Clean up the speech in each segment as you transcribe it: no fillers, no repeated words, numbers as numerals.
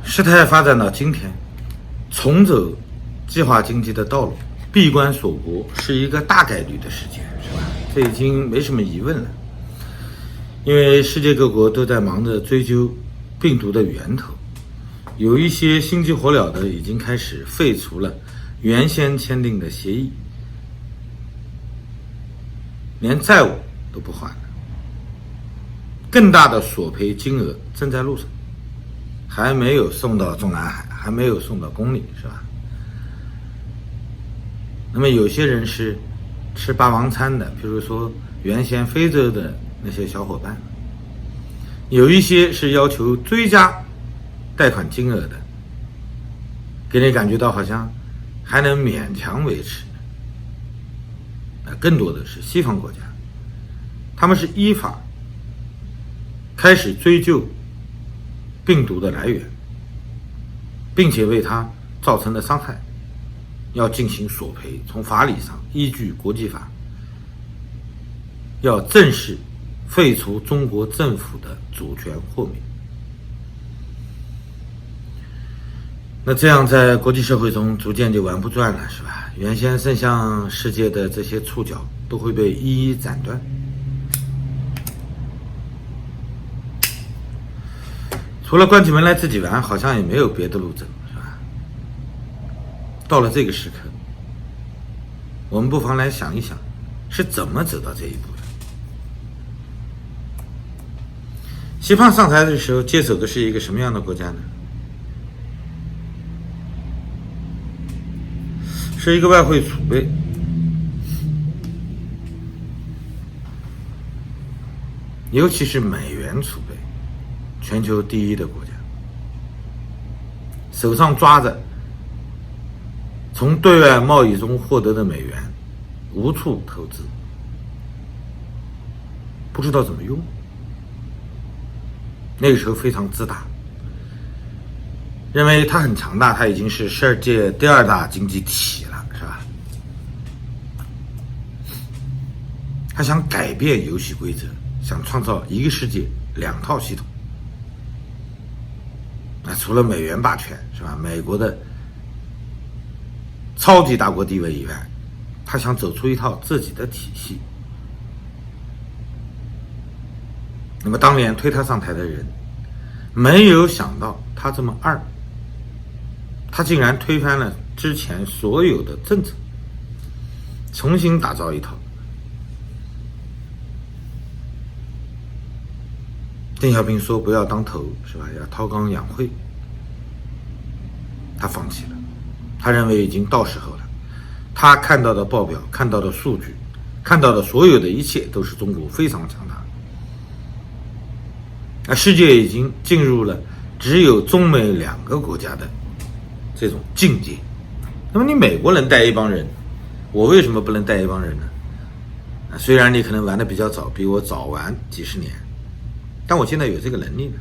事态发展到今天，重走计划经济的道路，闭关锁国是一个大概率的事件，是吧？这已经没什么疑问了。因为世界各国都在忙着追究病毒的源头，有一些心急火燎的已经开始废除了原先签订的协议，连债务都不还了。更大的索赔金额正在路上，还没有送到中南海，还没有送到宫里，是吧？那么有些人是吃霸王餐的，比如说原先非洲的那些小伙伴，有一些是要求追加贷款金额的，给你感觉到好像还能勉强维持。更多的是西方国家，他们是依法开始追究病毒的来源，并且为它造成的伤害要进行索赔，从法理上依据国际法，要正式废除中国政府的主权豁免。那这样在国际社会中逐渐就玩不转了，是吧？原先伸向世界的这些触角都会被一一斩断。除了关起门来自己玩，好像也没有别的路走，是吧？到了这个时刻，我们不妨来想一想，是怎么走到这一步的。习胖上台的时候接手的是一个什么样的国家呢？是一个外汇储备尤其是美元储备全球第一的国家，手上抓着从对外贸易中获得的美元，无处投资，不知道怎么用。那个时候非常自大，认为它很强大，它已经是世界第二大经济体了，是吧？他想改变游戏规则，想创造一个世界两套系统。那除了美元霸权，是吧？美国的超级大国地位以外，他想走出一套自己的体系。那么当年推他上台的人没有想到他这么二，他竟然推翻了之前所有的政策，重新打造一套。邓小平说不要当头，是吧？要韬光养晦，他放弃了，他认为已经到时候了。他看到的报表，看到的数据，看到的所有的一切都是中国非常强大。那世界已经进入了只有中美两个国家的这种境界。那么你美国能带一帮人，我为什么不能带一帮人呢？虽然你可能玩得比较早，比我早玩几十年，但我现在有这个能力呢。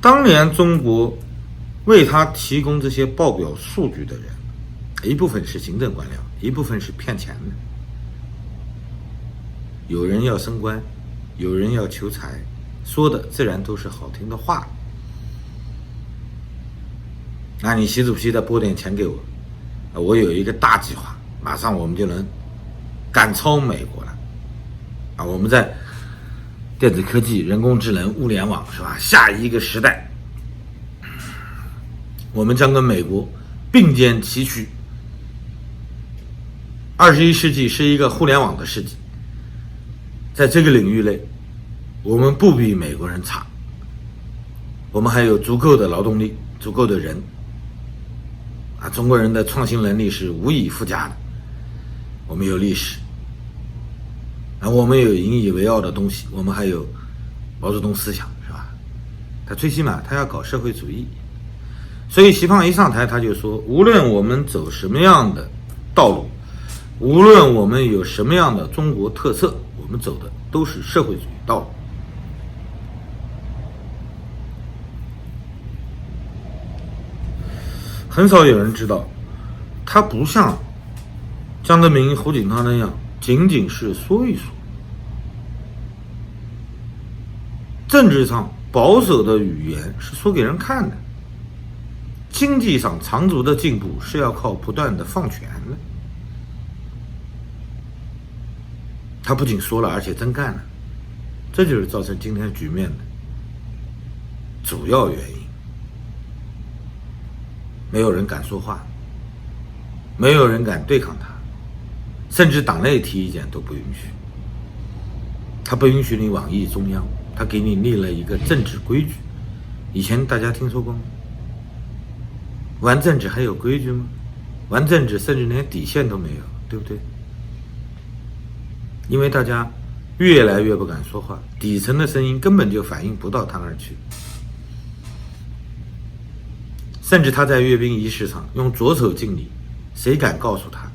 当年中国为他提供这些报表数据的人，一部分是行政官僚，一部分是骗钱的。有人要升官，有人要求财，说的自然都是好听的话。那你习主席再拨点钱给我，我有一个大计划，马上我们就能赶超美国了。我们在电子科技、人工智能、物联网，是吧？下一个时代，我们将跟美国并肩齐驱。21世纪是一个互联网的世纪，在这个领域内，我们不比美国人差，我们还有足够的劳动力，足够的人。中国人的创新能力是无以复加的。我们有历史，我们有引以为傲的东西，我们还有毛泽东思想，是吧？他最起码他要搞社会主义。所以习胖一上台他就说，无论我们走什么样的道路，无论我们有什么样的中国特色，我们走的都是社会主义道路。很少有人知道，他不像江泽民、胡锦涛那样仅仅是说一说，政治上保守的语言是说给人看的，经济上长足的进步是要靠不断的放权的。他不仅说了，而且真干了，这就是造成今天局面的主要原因。没有人敢说话，没有人敢对抗他，甚至党内提意见都不允许。他不允许你妄议中央，他给你立了一个政治规矩。以前大家听说过吗？玩政治还有规矩吗？玩政治甚至连底线都没有，对不对？因为大家越来越不敢说话，底层的声音根本就反映不到他那儿去。甚至他在阅兵仪式上用左手敬礼，谁敢告诉他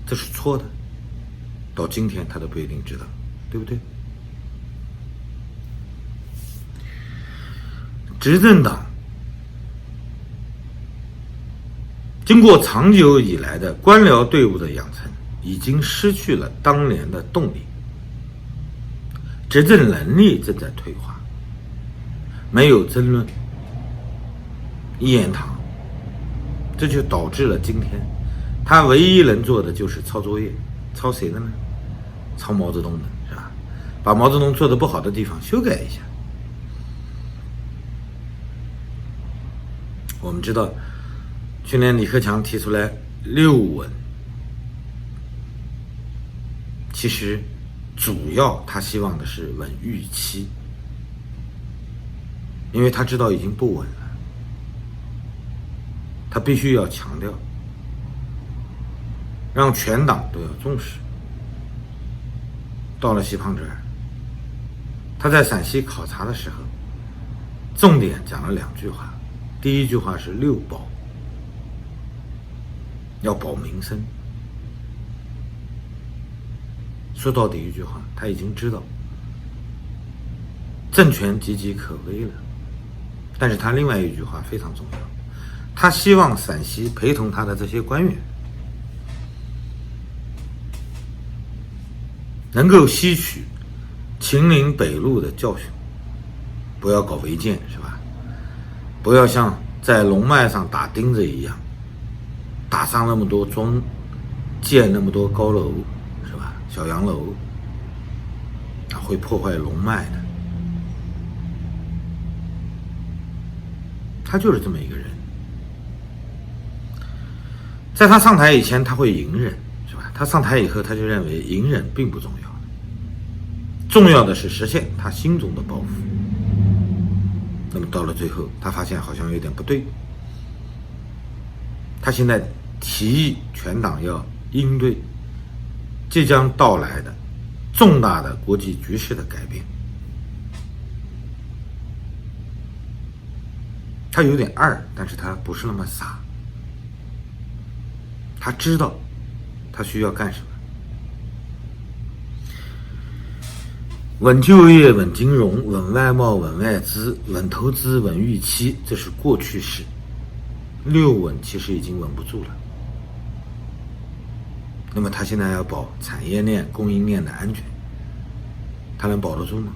这是错的？到今天他都不一定知道，对不对？执政党经过长久以来的官僚队伍的养成，已经失去了当年的动力，执政能力正在退化，没有争论，一言堂，这就导致了今天他唯一能做的就是抄作业。抄谁的呢？抄毛泽东的，是吧？把毛泽东做的不好的地方修改一下。我们知道去年李克强提出来6稳，其实主要他希望的是稳预期，因为他知道已经不稳了，他必须要强调，让全党都要重视。到了习胖这儿，他在陕西考察的时候，重点讲了2句话。第一句话是6保，要保民生。说到底一句话，他已经知道政权岌岌可危了，但是他另外一句话非常重要，他希望陕西陪同他的这些官员能够吸取秦岭北路的教训，不要搞违建，是吧？不要像在龙脉上打钉子一样，打上那么多桩，建那么多高楼，是吧？小洋楼，会破坏龙脉的。他就是这么一个人。在他上台以前，他会隐忍，是吧？他上台以后，他就认为隐忍并不重要，重要的是实现他心中的抱负。那么到了最后，他发现好像有点不对，他现在提议全党要应对即将到来的重大的国际局势的改变。他有点二，但是他不是那么傻，他知道他需要干什么。稳就业、稳金融、稳外贸、稳外资、稳投资、稳预期，这是过去式。6稳其实已经稳不住了。那么他现在要保产业链、供应链的安全，他能保得住吗？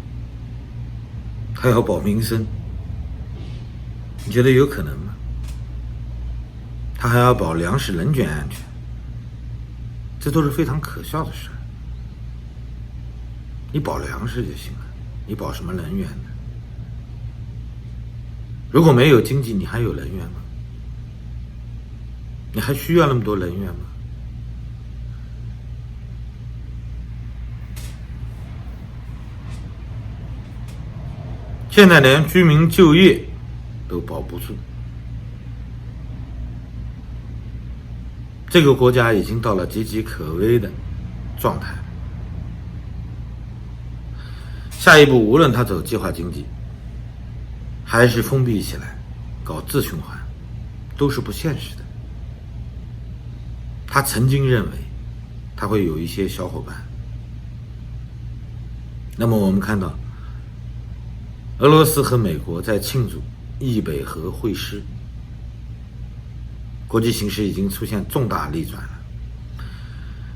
他要保民生，你觉得有可能吗？他还要保粮食人权安全，这都是非常可笑的事。你保粮食就行了，你保什么能源呢？如果没有经济，你还有能源吗？你还需要那么多能源吗？现在连居民就业都保不住，这个国家已经到了岌岌可危的状态。下一步，无论他走计划经济，还是封闭起来搞自循环，都是不现实的。他曾经认为他会有一些小伙伴，那么我们看到俄罗斯和美国在庆祝易北河会师，国际形势已经出现重大逆转了。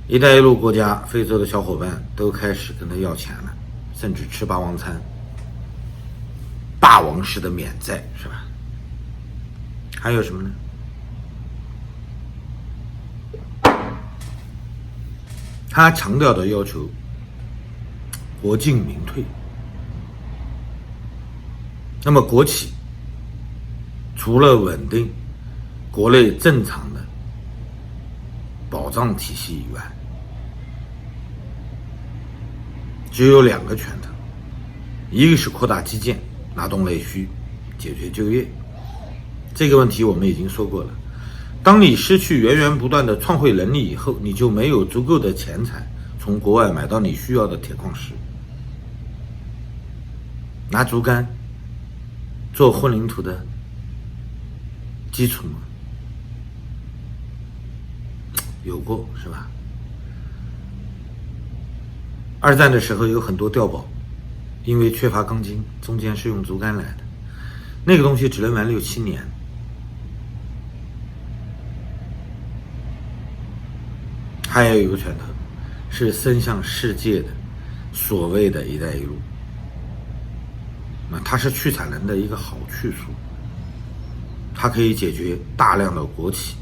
一带一路国家、非洲的小伙伴都开始跟他要钱了，甚至吃霸王餐。霸王式的免债，是吧？还有什么呢？他强调的要求国进民退。那么国企除了稳定国内正常的保障体系以外，只有2个拳头，一个是扩大基建，拉动内需，解决就业。这个问题我们已经说过了，当你失去源源不断的创汇能力以后，你就没有足够的钱财从国外买到你需要的铁矿石。拿竹竿做混凝土的基础吗？有过，是吧？二战的时候有很多碉堡，因为缺乏钢筋，中间是用竹竿来的，那个东西只能玩6、7年。还有一个拳头是伸向世界的所谓的一带一路，它是去产能的一个好去处，它可以解决大量的国企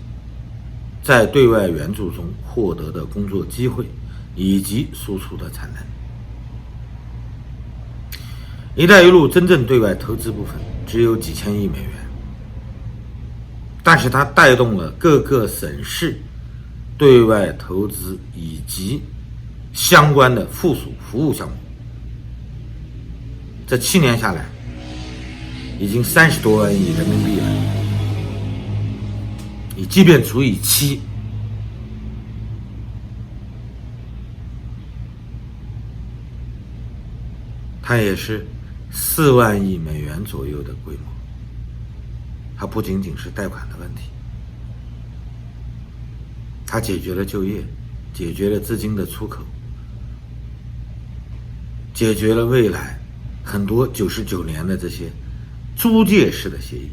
在对外援助中获得的工作机会以及输出的产能。一带一路真正对外投资部分只有几千亿美元，但是它带动了各个省市对外投资以及相关的附属服务项目，这7年下来已经30多万亿人民币了。你即便除以7，它也是4万亿美元左右的规模。它不仅仅是贷款的问题，它解决了就业，解决了资金的出口，解决了未来很多99年的这些租借式的协议。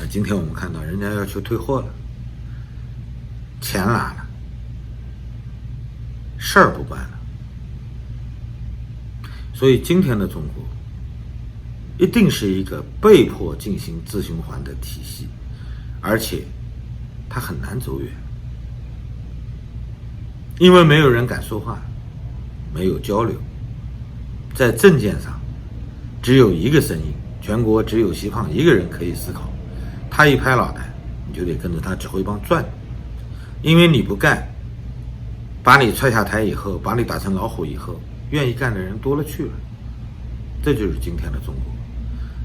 那今天我们看到人家要求退货了，钱拿了，事儿不办了。所以今天的中国一定是一个被迫进行自循环的体系，而且它很难走远，因为没有人敢说话，没有交流，在政见上只有一个声音，全国只有习胖一个人可以思考，他一拍脑袋你就得跟着他指挥棒转，因为你不干，把你踹下台以后，把你打成老虎以后，愿意干的人多了去了。这就是今天的中国，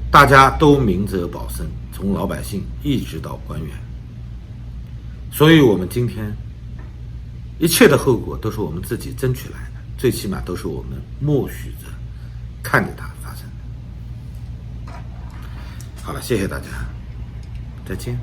大家都明哲保身，从老百姓一直到官员。所以我们今天一切的后果都是我们自己争取来的，最起码都是我们默许着看着它发生的。好了，谢谢大家，再见。